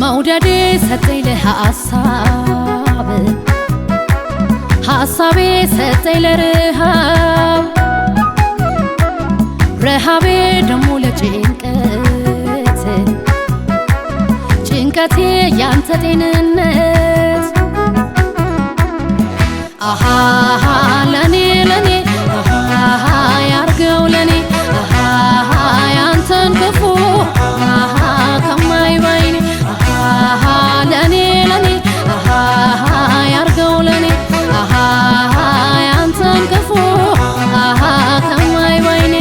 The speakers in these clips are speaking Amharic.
መውደዴ ሰጠኝ ለሐሳብ ሐሳቤ ሰጠኝ ለረሃብ ረሃቤ ደሞ ለጭንቀት ጭንቀቴ ያንተ ጤንነት አሃ ለኔ ለኔ አሃ ያርገው ለኔ አሃ ያንተን ክፉ አሃ ከማይባይኔ አሃ ለኔ ለኔ አሃ ያርገው ለኔ አሃ ያንተን ክፉ አሃ ከማይባይኔ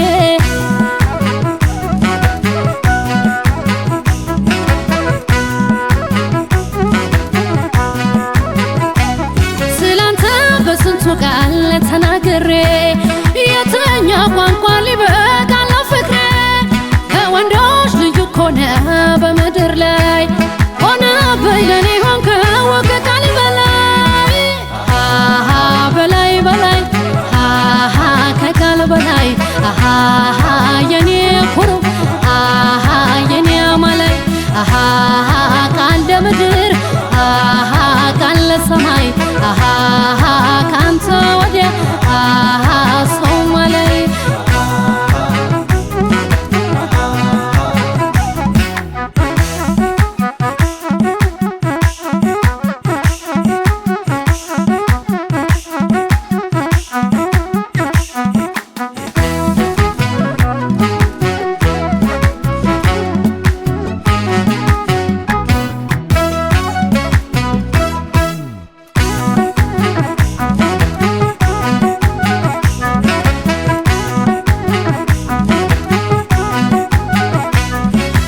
ስላንተ በስንቱ ቃል ተናግሬ የተኛ ቋንቋ ሊበቃል ፍቅሬ ከወንዶች ልዩ ኮነ በምድር ላይ ሆነ በለኔ ሆንከው ከቃል በላይ አሃ በላይ በላይ አሃ ከቃል በላይ አሃ የኔ ኩሩ አሃ የኔ አማላይ አሃ ቃል ለምድር አሃ ቃል ለሰማይ አሃ ካንተ ወዲያ አሃ ሰው ማላይ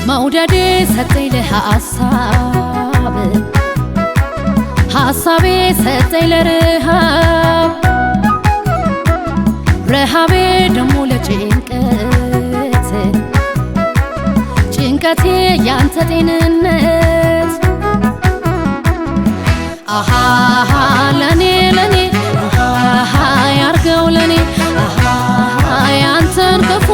መውደዴ ሰጠኝ ለሐሳብ ሐሳቤ ሰጠኝ ለረሃብ ረሃቤ ደሞ ለጭንቀት ጭንቀቴ ያንተ ጤንነት አሃ ለኔ ለኔ አሃ ያርገው ለኔ አሃ ያንተን ክፉ